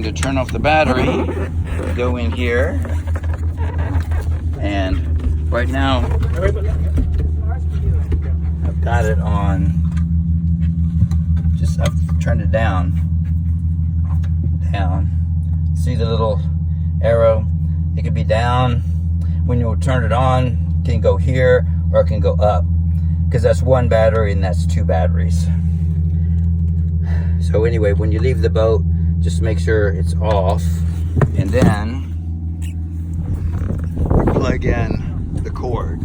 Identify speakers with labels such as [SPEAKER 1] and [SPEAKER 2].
[SPEAKER 1] to turn off the battery, go in here, and right now I've got it on, I've turned it down. See the little arrow? It could be down. When you turn it on, it can go here or it can go up, because that's one battery and that's two batteries. So anyway, when you leave the boat, just make sure it's off, and then plug in the cord.